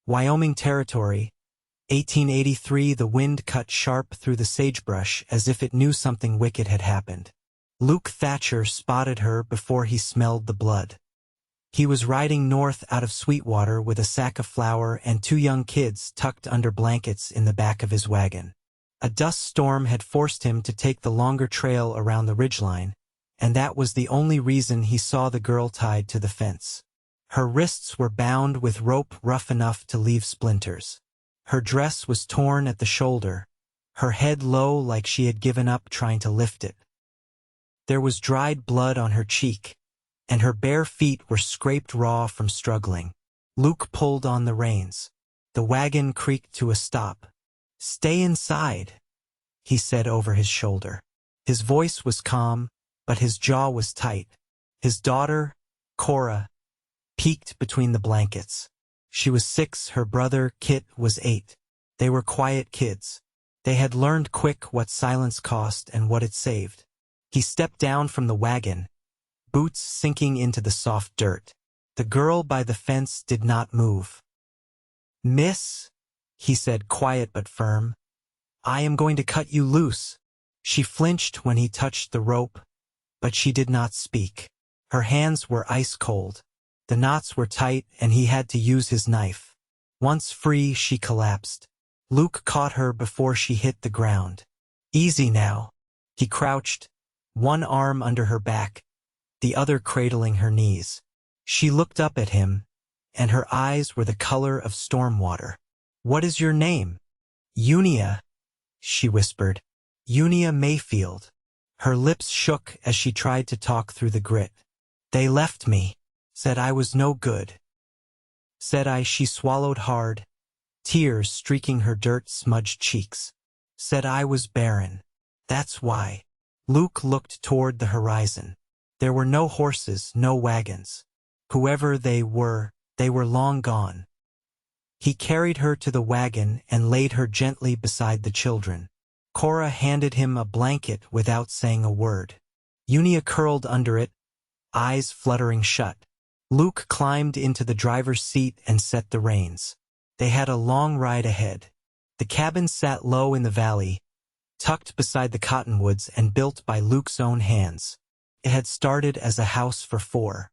Wyoming Territory, 1883. The wind cut sharp through the sagebrush as if it knew something wicked had happened. Luke Thatcher spotted her before he smelled the blood. He was riding north out of Sweetwater with a sack of flour and 2 young kids tucked under blankets in the back of his wagon. A dust storm had forced him to take the longer trail around the ridgeline, and that was the only reason he saw the girl tied to the fence. Her wrists were bound with rope rough enough to leave splinters. Her dress was torn at the shoulder, her head low like she had given up trying to lift it. There was dried blood on her cheek, and her bare feet were scraped raw from struggling. Luke pulled on the reins. The wagon creaked to a stop. "Stay inside," he said over his shoulder. His voice was calm, but his jaw was tight. His daughter, Cora, peeked between the blankets. She was 6, her brother, Kit, was 8. They were quiet kids. They had learned quick what silence cost and what it saved. He stepped down from the wagon, boots sinking into the soft dirt. The girl by the fence did not move. "Miss," he said, quiet but firm, "I am going to cut you loose." She flinched when he touched the rope, but she did not speak. Her hands were ice cold. The knots were tight and he had to use his knife. Once free, she collapsed. Luke caught her before she hit the ground. "Easy now." He crouched, one arm under her back, the other cradling her knees. She looked up at him, and her eyes were the color of storm water. "What is your name?" "Junia," she whispered. "Junia Mayfield." Her lips shook as she tried to talk through the grit. "They left me. Said I was no good." Said I. She swallowed hard, tears streaking her dirt-smudged cheeks. "Said I was barren. That's why." Luke looked toward the horizon. There were no horses, no wagons. Whoever they were long gone. He carried her to the wagon and laid her gently beside the children. Cora handed him a blanket without saying a word. Junia curled under it, eyes fluttering shut. Luke climbed into the driver's seat and set the reins. They had a long ride ahead. The cabin sat low in the valley, tucked beside the cottonwoods and built by Luke's own hands. It had started as a house for 4.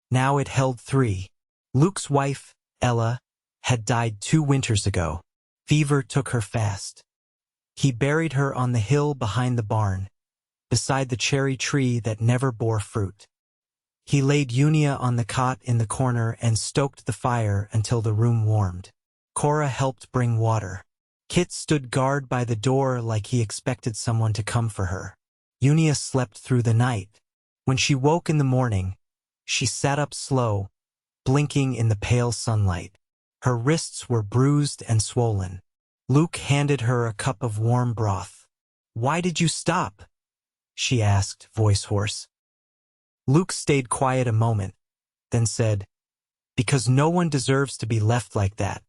Now it held 3. Luke's wife, Ella, had died 2 winters ago. Fever took her fast. He buried her on the hill behind the barn, beside the cherry tree that never bore fruit. He laid Junia on the cot in the corner and stoked the fire until the room warmed. Cora helped bring water. Kit stood guard by the door like he expected someone to come for her. Junia slept through the night. When she woke in the morning, she sat up slow, blinking in the pale sunlight. Her wrists were bruised and swollen. Luke handed her a cup of warm broth. "Why did you stop?" she asked, voice hoarse. Luke stayed quiet a moment, then said, "Because no one deserves to be left like that."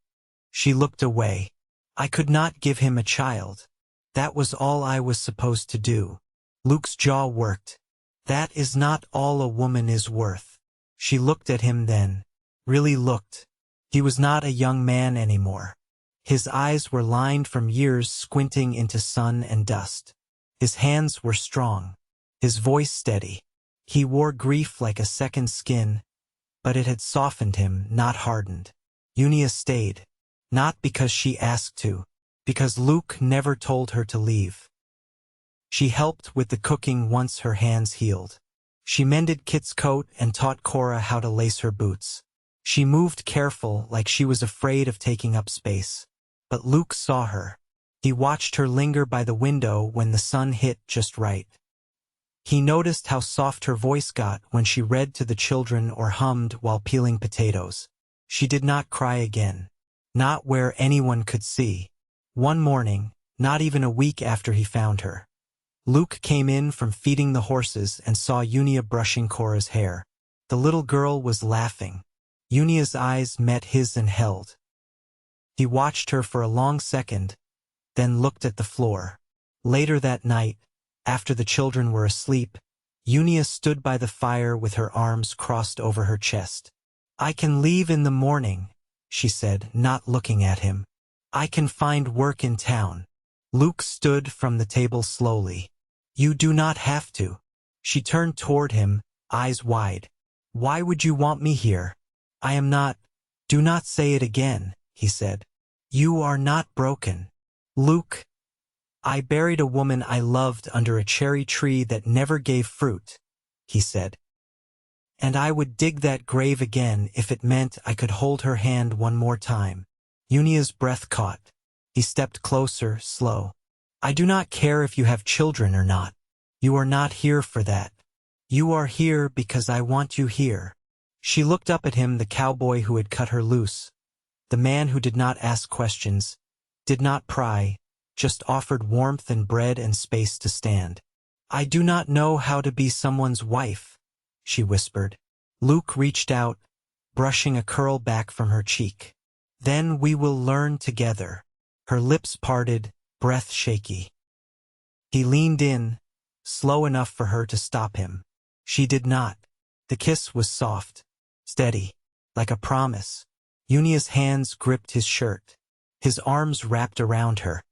She looked away. "I could not give him a child. That was all I was supposed to do." Luke's jaw worked. "That is not all a woman is worth." She looked at him then, really looked. He was not a young man anymore. His eyes were lined from years squinting into sun and dust. His hands were strong, his voice steady. He wore grief like a second skin, but it had softened him, not hardened. Junia stayed, not because she asked to, because Luke never told her to leave. She helped with the cooking once her hands healed. She mended Kit's coat and taught Cora how to lace her boots. She moved careful, like she was afraid of taking up space. But Luke saw her. He watched her linger by the window when the sun hit just right. He noticed how soft her voice got when she read to the children or hummed while peeling potatoes. She did not cry again. Not where anyone could see. One morning, not even a week after he found her, Luke came in from feeding the horses and saw Junia brushing Cora's hair. The little girl was laughing. Junia's eyes met his and held. He watched her for a long second, then looked at the floor. Later that night, after the children were asleep, Junia stood by the fire with her arms crossed over her chest. "I can leave in the morning," she said, not looking at him. I can find work in town. Luke stood from the table slowly. You do not have to. She turned toward him, eyes wide. Why would you want me here? I am not. Do not say it again, he said. You are not broken. Luke, I buried a woman I loved under a cherry tree that never gave fruit, he said. And I would dig that grave again if it meant I could hold her hand one more time. Junia's breath caught. He stepped closer, slow. I do not care if you have children or not. You are not here for that. You are here because I want you here. She looked up at him, the cowboy who had cut her loose. The man who did not ask questions, did not pry, just offered warmth and bread and space to stand. I do not know how to be someone's wife, she whispered. Luke reached out, brushing a curl back from her cheek. Then we will learn together. Her lips parted, breath shaky. He leaned in, slow enough for her to stop him. She did not. The kiss was soft, steady, like a promise. Junia's hands gripped his shirt. His arms wrapped around her,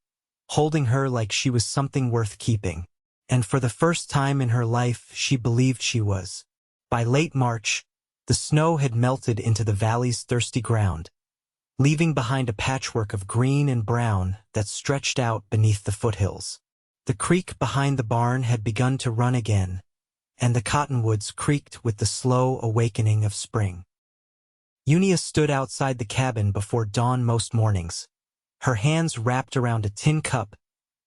holding her like she was something worth keeping. And for the first time in her life, she believed she was. By late March, the snow had melted into the valley's thirsty ground, leaving behind a patchwork of green and brown that stretched out beneath the foothills. The creek behind the barn had begun to run again, and the cottonwoods creaked with the slow awakening of spring. Junia stood outside the cabin before dawn most mornings, her hands wrapped around a tin cup,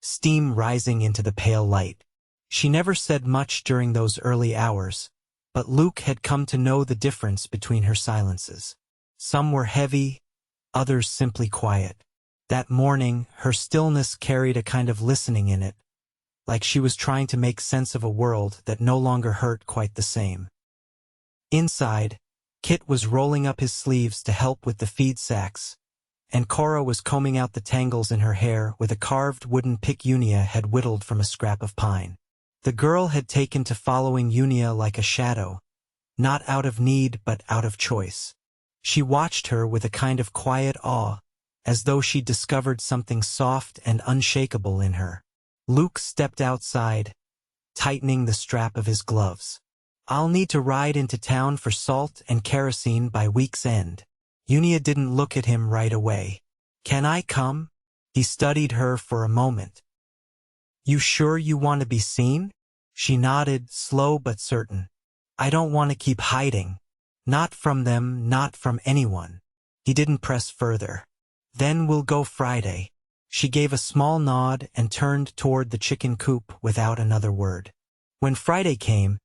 steam rising into the pale light. She never said much during those early hours, but Luke had come to know the difference between her silences. Some were heavy, others simply quiet. That morning, her stillness carried a kind of listening in it, like she was trying to make sense of a world that no longer hurt quite the same. Inside, Kit was rolling up his sleeves to help with the feed sacks, and Cora was combing out the tangles in her hair with a carved wooden pick Junia had whittled from a scrap of pine. The girl had taken to following Junia like a shadow, not out of need but out of choice. She watched her with a kind of quiet awe, as though she'd discovered something soft and unshakable in her. Luke stepped outside, tightening the strap of his gloves. I'll need to ride into town for salt and kerosene by week's end. Junia didn't look at him right away. Can I come? He studied her for a moment. You sure you want to be seen? She nodded, slow but certain. I don't want to keep hiding. Not from them, not from anyone. He didn't press further. Then we'll go Friday. She gave a small nod and turned toward the chicken coop without another word. When Friday came,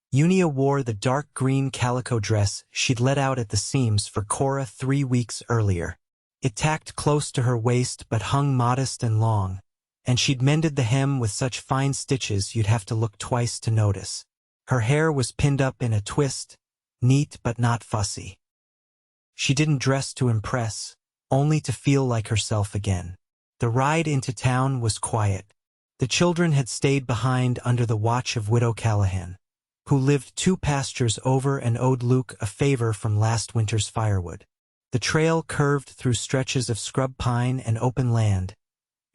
Junia wore the dark green calico dress she'd let out at the seams for Cora 3 weeks earlier. It tacked close to her waist but hung modest and long, and she'd mended the hem with such fine stitches you'd have to look twice to notice. Her hair was pinned up in a twist, neat but not fussy. She didn't dress to impress, only to feel like herself again. The ride into town was quiet. The children had stayed behind under the watch of Widow Callahan, who lived 2 pastures over and owed Luke a favor from last winter's firewood. The trail curved through stretches of scrub pine and open land,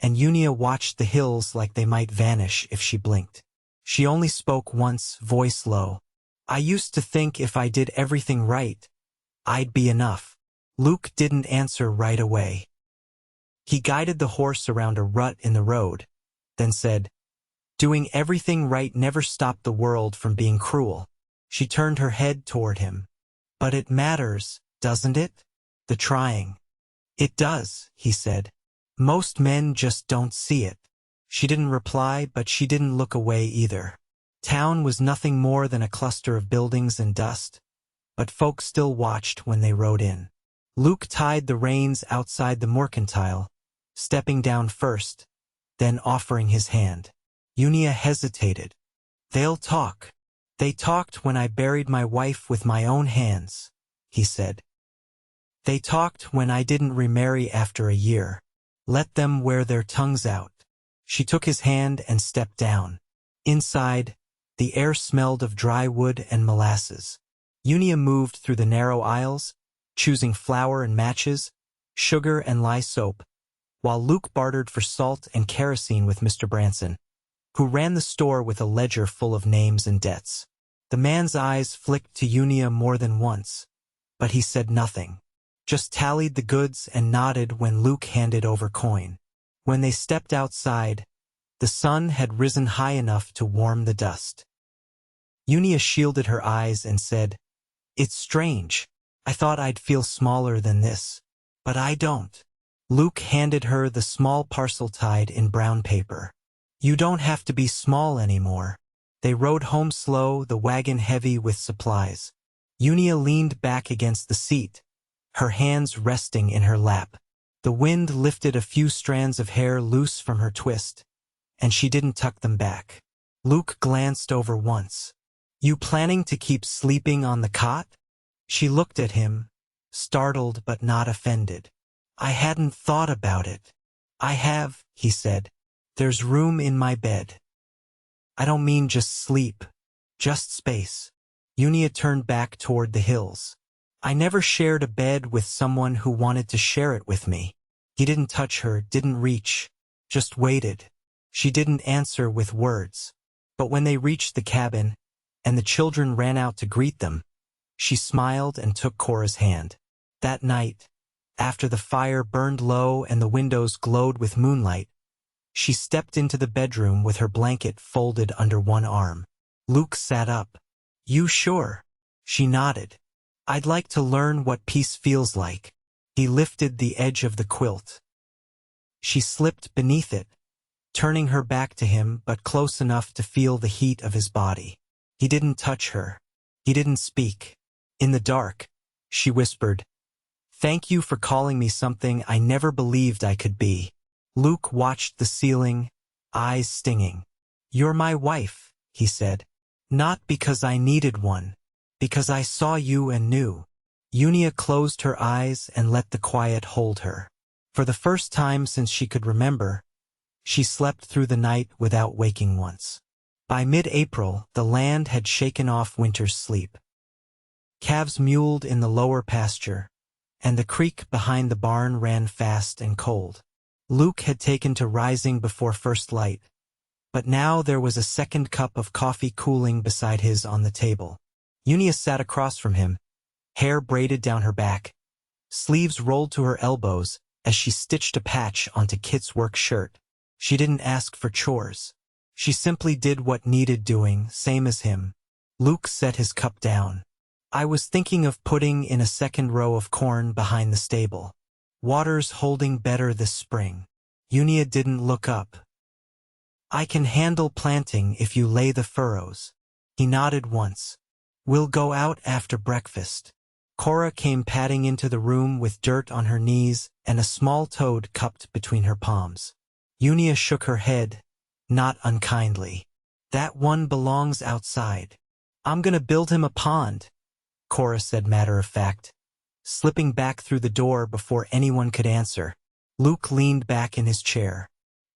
and Junia watched the hills like they might vanish if she blinked. She only spoke once, voice low. I used to think if I did everything right, I'd be enough. Luke didn't answer right away. He guided the horse around a rut in the road, then said, Doing everything right never stopped the world from being cruel. She turned her head toward him. But it matters, doesn't it? The trying. It does, he said. Most men just don't see it. She didn't reply, but she didn't look away either. Town was nothing more than a cluster of buildings and dust, but folks still watched when they rode in. Luke tied the reins outside the mercantile, stepping down first, then offering his hand. Junia hesitated. They'll talk. They talked when I buried my wife with my own hands, he said. They talked when I didn't remarry after a year. Let them wear their tongues out. She took his hand and stepped down. Inside, the air smelled of dry wood and molasses. Junia moved through the narrow aisles, choosing flour and matches, sugar and lye soap, while Luke bartered for salt and kerosene with Mr. Branson, who ran the store with a ledger full of names and debts. The man's eyes flicked to Junia more than once, but he said nothing, just tallied the goods and nodded when Luke handed over coin. When they stepped outside, the sun had risen high enough to warm the dust. Junia shielded her eyes and said, "It's strange. I thought I'd feel smaller than this, but I don't." Luke handed her the small parcel tied in brown paper. "You don't have to be small anymore." They rode home slow, the wagon heavy with supplies. Junia leaned back against the seat, her hands resting in her lap. The wind lifted a few strands of hair loose from her twist, and she didn't tuck them back. Luke glanced over once. "You planning to keep sleeping on the cot?" She looked at him, startled but not offended. "I hadn't thought about it." "I have," he said. "There's room in my bed. I don't mean just sleep, just space." Junia turned back toward the hills. "I never shared a bed with someone who wanted to share it with me." He didn't touch her, didn't reach, just waited. She didn't answer with words. But when they reached the cabin, and the children ran out to greet them, she smiled and took Cora's hand. That night, after the fire burned low and the windows glowed with moonlight, she stepped into the bedroom with her blanket folded under one arm. Luke sat up. "You sure?" She nodded. "I'd like to learn what peace feels like." He lifted the edge of the quilt. She slipped beneath it, turning her back to him but close enough to feel the heat of his body. He didn't touch her. He didn't speak. In the dark, she whispered, "Thank you for calling me something I never believed I could be." Luke watched the ceiling, eyes stinging. "You're my wife," he said. "Not because I needed one, because I saw you and knew." Junia closed her eyes and let the quiet hold her. For the first time since she could remember, she slept through the night without waking once. By mid-April, the land had shaken off winter's sleep. Calves muled in the lower pasture, and the creek behind the barn ran fast and cold. Luke had taken to rising before first light, but now there was a second cup of coffee cooling beside his on the table. Junia sat across from him, hair braided down her back, sleeves rolled to her elbows as she stitched a patch onto Kit's work shirt. She didn't ask for chores. She simply did what needed doing, same as him. Luke set his cup down. "I was thinking of putting in a second row of corn behind the stable. Water's holding better this spring." Junia didn't look up. "I can handle planting if you lay the furrows." He nodded once. "We'll go out after breakfast." Cora came padding into the room with dirt on her knees and a small toad cupped between her palms. Junia shook her head, not unkindly. "That one belongs outside." "I'm gonna build him a pond," Cora said matter-of-fact, slipping back through the door before anyone could answer. Luke leaned back in his chair.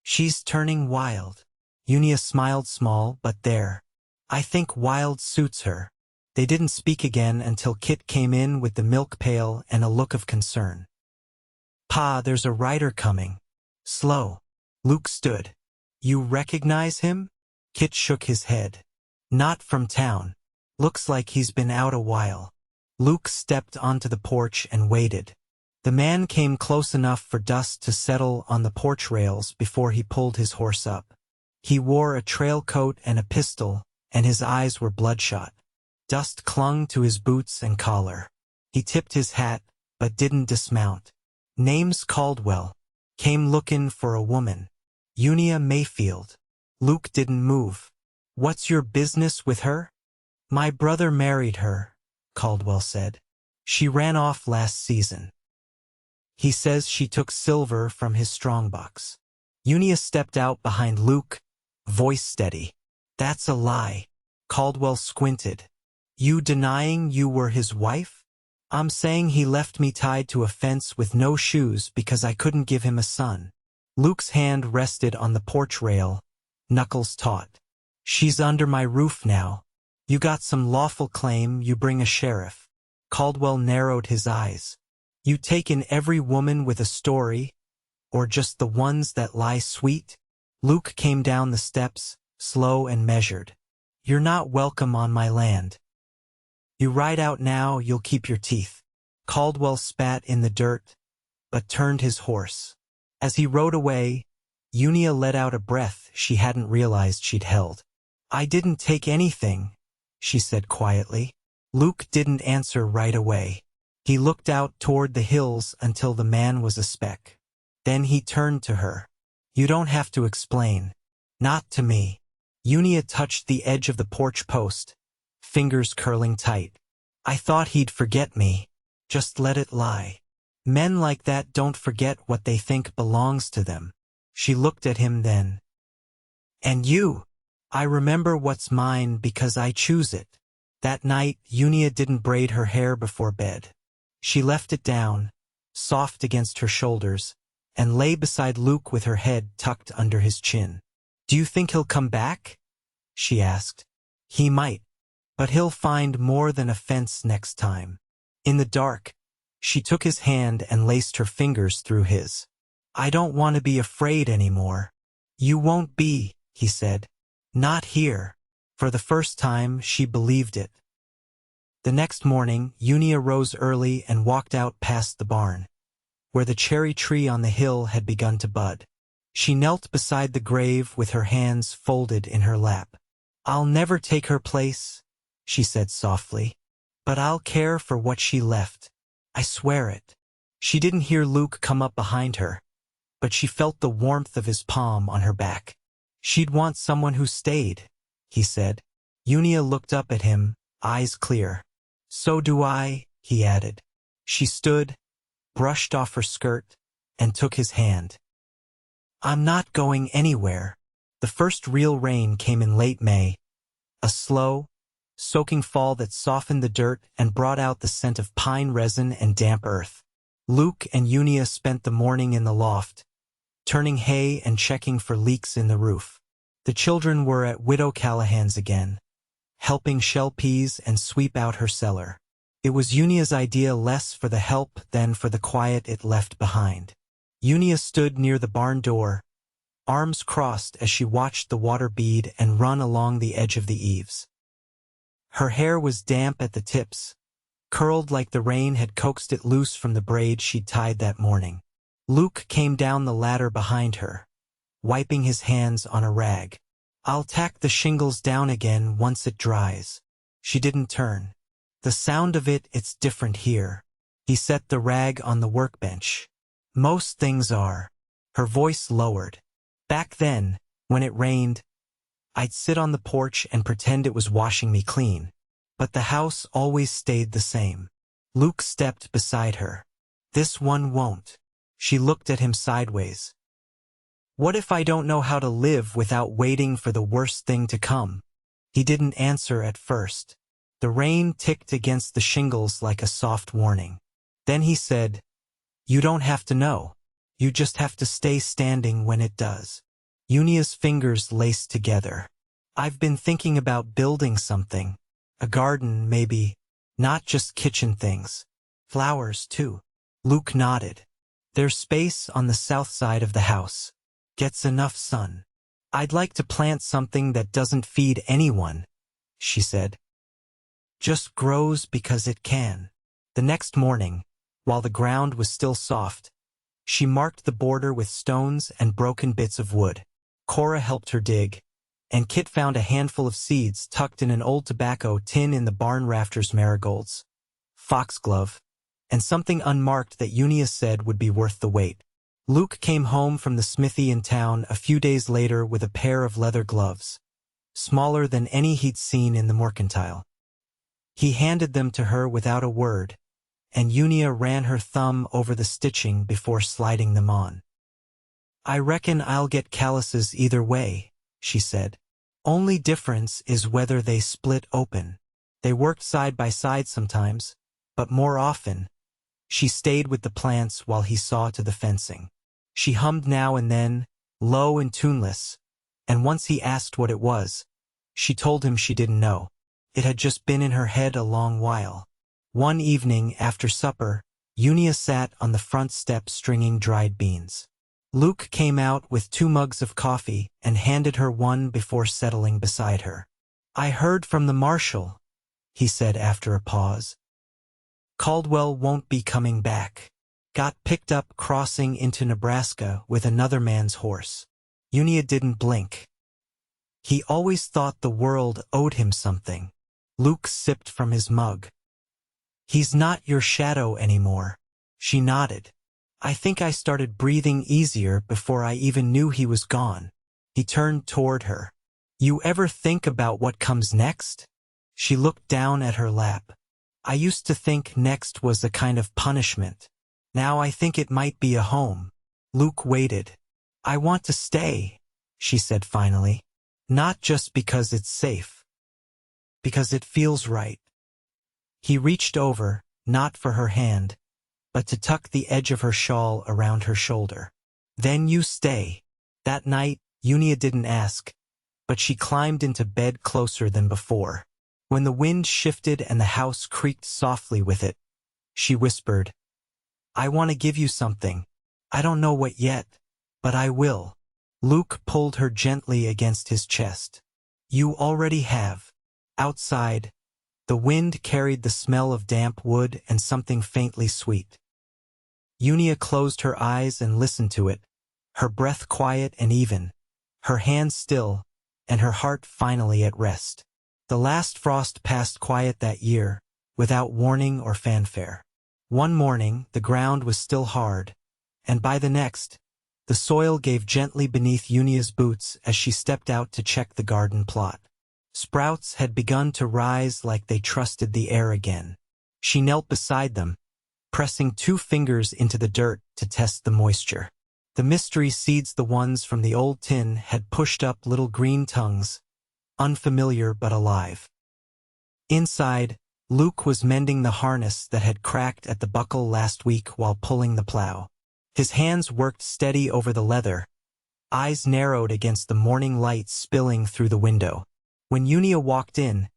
"She's turning wild." Junia smiled small, but there. "I think wild suits her." They didn't speak again until Kit came in with the milk pail and a look of concern. "Pa, there's a rider coming." "Slow." Luke stood. "You recognize him?" Kit shook his head. "Not from town. Looks like he's been out a while." Luke stepped onto the porch and waited. The man came close enough for dust to settle on the porch rails before he pulled his horse up. He wore a trail coat and a pistol, and his eyes were bloodshot. Dust clung to his boots and collar. He tipped his hat, but didn't dismount. "Name's Caldwell. Came looking for a woman. Junia Mayfield." Luke didn't move. "What's your business with her?" "My brother married her," Caldwell said. "She ran off last season. He says she took silver from his strongbox." Junia stepped out behind Luke, voice steady. "That's a lie." Caldwell squinted. "You denying you were his wife?" "I'm saying he left me tied to a fence with no shoes because I couldn't give him a son." Luke's hand rested on the porch rail, knuckles taut. "She's under my roof now. You got some lawful claim, you bring a sheriff. Caldwell narrowed his eyes. You take in every woman with a story, or just the ones that lie sweet? Luke came down the steps, slow and measured. You're not welcome on my land. You ride out now, you'll keep your teeth. Caldwell spat in the dirt, but turned his horse. As he rode away, Junia let out a breath she hadn't realized she'd held. I didn't take anything, she said quietly. Luke didn't answer right away. He looked out toward the hills until the man was a speck. Then he turned to her. You don't have to explain. Not to me. Junia touched the edge of the porch post, fingers curling tight. I thought he'd forget me. Just let it lie. Men like that don't forget what they think belongs to them. She looked at him then. And you? I remember what's mine because I choose it. That night, Junia didn't braid her hair before bed. She left it down, soft against her shoulders, and lay beside Luke with her head tucked under his chin. Do you think he'll come back? She asked. He might, but he'll find more than a fence next time. In the dark, she took his hand and laced her fingers through his. I don't want to be afraid anymore. You won't be, he said. Not here. For the first time, she believed it. The next morning, Junia rose early and walked out past the barn, where the cherry tree on the hill had begun to bud. She knelt beside the grave with her hands folded in her lap. I'll never take her place, she said softly, but I'll care for what she left. I swear it. She didn't hear Luke come up behind her, but she felt the warmth of his palm on her back. She'd want someone who stayed, he said. Junia looked up at him, eyes clear. So do I, he added. She stood, brushed off her skirt, and took his hand. I'm not going anywhere. The first real rain came in late May, a slow, soaking fall that softened the dirt and brought out the scent of pine resin and damp earth. Luke and Junia spent the morning in the loft, turning hay and checking for leaks in the roof. The children were at Widow Callahan's again, helping shell peas and sweep out her cellar. It was Junia's idea, less for the help than for the quiet it left behind. Junia stood near the barn door, arms crossed as she watched the water bead and run along the edge of the eaves. Her hair was damp at the tips, curled like the rain had coaxed it loose from the braid she'd tied that morning. Luke came down the ladder behind her, wiping his hands on a rag. I'll tack the shingles down again once it dries. She didn't turn. The sound of it's different here. He set the rag on the workbench. Most things are. Her voice lowered. Back then, when it rained, I'd sit on the porch and pretend it was washing me clean. But the house always stayed the same. Luke stepped beside her. This one won't. She looked at him sideways. What if I don't know how to live without waiting for the worst thing to come? He didn't answer at first. The rain ticked against the shingles like a soft warning. Then he said, You don't have to know. You just have to stay standing when it does. Junia's fingers laced together. I've been thinking about building something. A garden, maybe. Not just kitchen things. Flowers, too. Luke nodded. There's space on the south side of the house. Gets enough sun. I'd like to plant something that doesn't feed anyone, she said. Just grows because it can. The next morning, while the ground was still soft, she marked the border with stones and broken bits of wood. Cora helped her dig, and Kit found a handful of seeds tucked in an old tobacco tin in the barn rafters. Marigolds, foxglove, and something unmarked that Junia said would be worth the wait. Luke came home from the smithy in town a few days later with a pair of leather gloves, smaller than any he'd seen in the mercantile. He handed them to her without a word, and Junia ran her thumb over the stitching before sliding them on. I reckon I'll get calluses either way, she said. Only difference is whether they split open. They worked side by side sometimes, but more often, she stayed with the plants while he saw to the fencing. She hummed now and then, low and tuneless, and once he asked what it was, she told him she didn't know. It had just been in her head a long while. One evening after supper, Junia sat on the front step stringing dried beans. Luke came out with 2 mugs of coffee and handed her one before settling beside her. "I heard from the marshal," he said after a pause. "Caldwell won't be coming back. Got picked up crossing into Nebraska with another man's horse." Junia didn't blink. "He always thought the world owed him something." Luke sipped from his mug. "He's not your shadow anymore." She nodded. "I think I started breathing easier before I even knew he was gone." He turned toward her. "You ever think about what comes next?" She looked down at her lap. "I used to think next was a kind of punishment. Now I think it might be a home." Luke waited. "I want to stay," she said finally. "Not just because it's safe. Because it feels right." He reached over, not for her hand, but to tuck the edge of her shawl around her shoulder. "Then you stay." That night, Junia didn't ask, but she climbed into bed closer than before. When the wind shifted and the house creaked softly with it, she whispered, "I want to give you something. I don't know what yet, but I will." Luke pulled her gently against his chest. "You already have." Outside, the wind carried the smell of damp wood and something faintly sweet. Junia closed her eyes and listened to it, her breath quiet and even, her hands still, and her heart finally at rest. The last frost passed quiet that year, without warning or fanfare. One morning, the ground was still hard, and by the next, the soil gave gently beneath Junia's boots as she stepped out to check the garden plot. Sprouts had begun to rise like they trusted the air again. She knelt beside them, pressing 2 fingers into the dirt to test the moisture. The mystery seeds, the ones from the old tin, had pushed up little green tongues, unfamiliar but alive. Inside, Luke was mending the harness that had cracked at the buckle last week while pulling the plow. His hands worked steady over the leather, eyes narrowed against the morning light spilling through the window. When Junia walked in,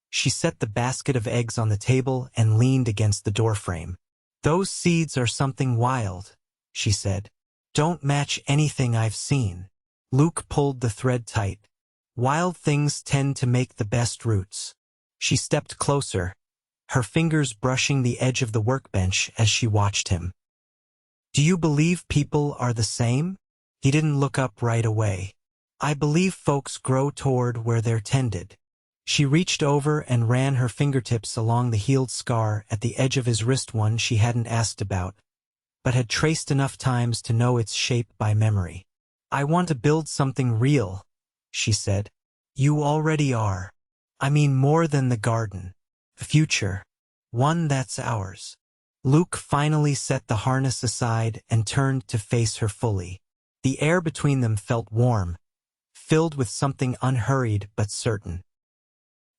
she set the basket of eggs on the table and leaned against the doorframe. "Those seeds are something wild," she said. "Don't match anything I've seen." Luke pulled the thread tight. "Wild things tend to make the best roots." She stepped closer, her fingers brushing the edge of the workbench as she watched him. "Do you believe people are the same?" He didn't look up right away. "I believe folks grow toward where they're tended." She reached over and ran her fingertips along the healed scar at the edge of his wrist, one she hadn't asked about, but had traced enough times to know its shape by memory. "I want to build something real," she said. "You already are. I mean more than the garden. A future. One that's ours." Luke finally set the harness aside and turned to face her fully. The air between them felt warm, filled with something unhurried but certain.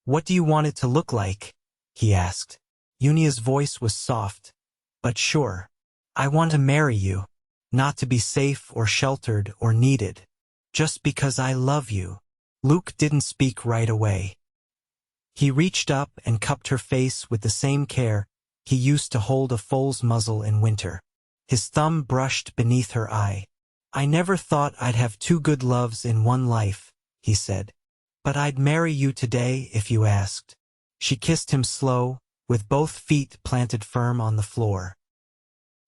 "What do you want it to look like?" he asked. Junia's voice was soft, but sure. "I want to marry you, not to be safe or sheltered or needed, just because I love you." Luke didn't speak right away. He reached up and cupped her face with the same care he used to hold a foal's muzzle in winter. His thumb brushed beneath her eye. "I never thought I'd have 2 good loves in one life," he said. "But I'd marry you today if you asked." She kissed him slow, with both feet planted firm on the floor.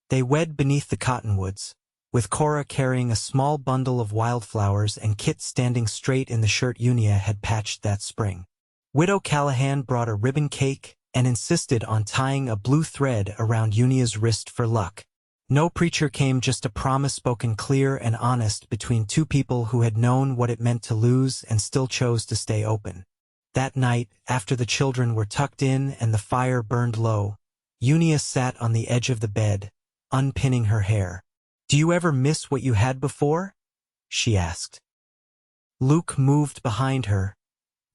They wed beneath the cottonwoods, with Cora carrying a small bundle of wildflowers and Kit standing straight in the shirt Junia had patched that spring. Widow Callahan brought a ribbon cake and insisted on tying a blue thread around Junia's wrist for luck. No preacher came, just a promise spoken clear and honest between 2 people who had known what it meant to lose and still chose to stay open. That night, after the children were tucked in and the fire burned low, Junia sat on the edge of the bed, unpinning her hair. "Do you ever miss what you had before?" she asked. Luke moved behind her,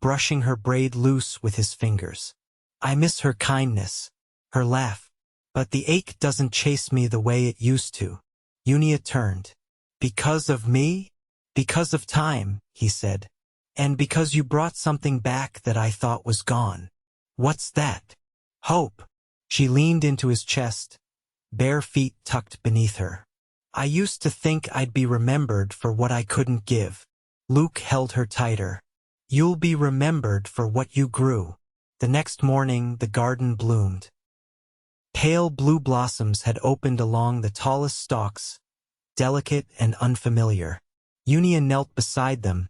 brushing her braid loose with his fingers. "I miss her kindness, her laugh. But the ache doesn't chase me the way it used to." Junia turned. "Because of me?" "Because of time," he said. "And because you brought something back that I thought was gone." "What's that?" "Hope." She leaned into his chest, bare feet tucked beneath her. I used to think I'd be remembered for what I couldn't give. Luke held her tighter. You'll be remembered for what you grew. The next morning, the garden bloomed. Pale blue blossoms had opened along the tallest stalks, delicate and unfamiliar. Junia knelt beside them,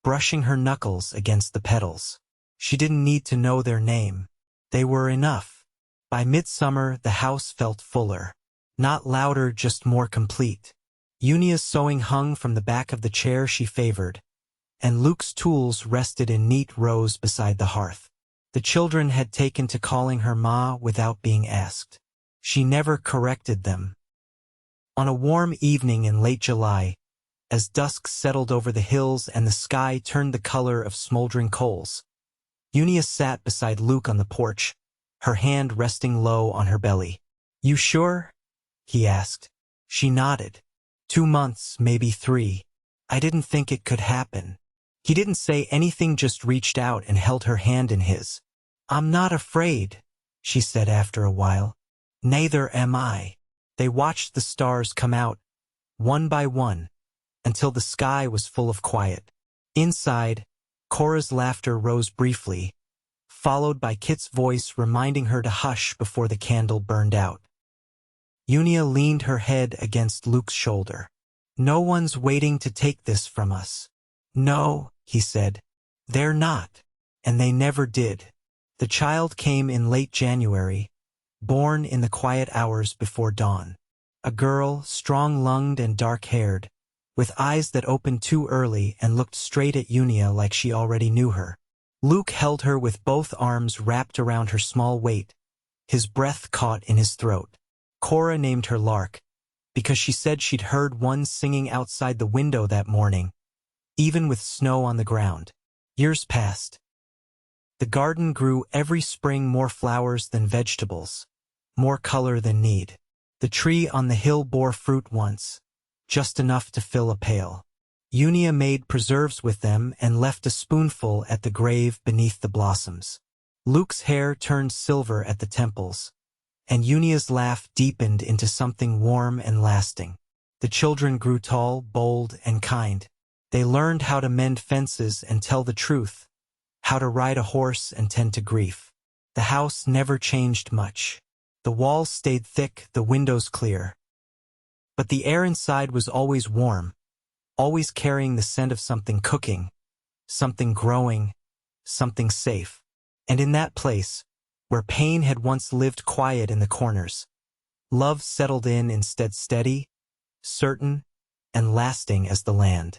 brushing her knuckles against the petals. She didn't need to know their name. They were enough. By midsummer, the house felt fuller. Not louder, just more complete. Junia's sewing hung from the back of the chair she favored, and Luke's tools rested in neat rows beside the hearth. The children had taken to calling her Ma without being asked. She never corrected them. On a warm evening in late July, as dusk settled over the hills and the sky turned the color of smoldering coals, Junia sat beside Luke on the porch, her hand resting low on her belly. You sure? He asked. She nodded. 2 months, maybe 3. I didn't think it could happen. He didn't say anything, just reached out and held her hand in his. I'm not afraid, she said after a while. Neither am I. They watched the stars come out, one by one, until the sky was full of quiet. Inside, Cora's laughter rose briefly, followed by Kit's voice reminding her to hush before the candle burned out. Junia leaned her head against Luke's shoulder. No one's waiting to take this from us. No, he said. They're not. And they never did. The child came in late January, born in the quiet hours before dawn. A girl, strong-lunged and dark-haired, with eyes that opened too early and looked straight at Junia like she already knew her. Luke held her with both arms wrapped around her small weight, his breath caught in his throat. Cora named her Lark, because she said she'd heard one singing outside the window that morning, even with snow on the ground. Years passed. The garden grew every spring, more flowers than vegetables, more color than need. The tree on the hill bore fruit once, just enough to fill a pail. Junia made preserves with them and left a spoonful at the grave beneath the blossoms. Luke's hair turned silver at the temples, and Junia's laugh deepened into something warm and lasting. The children grew tall, bold, and kind. They learned how to mend fences and tell the truth, how to ride a horse and tend to grief. The house never changed much. The walls stayed thick, the windows clear. But the air inside was always warm, always carrying the scent of something cooking, something growing, something safe. And in that place, where pain had once lived quiet in the corners, love settled in instead, steady, certain, and lasting as the land.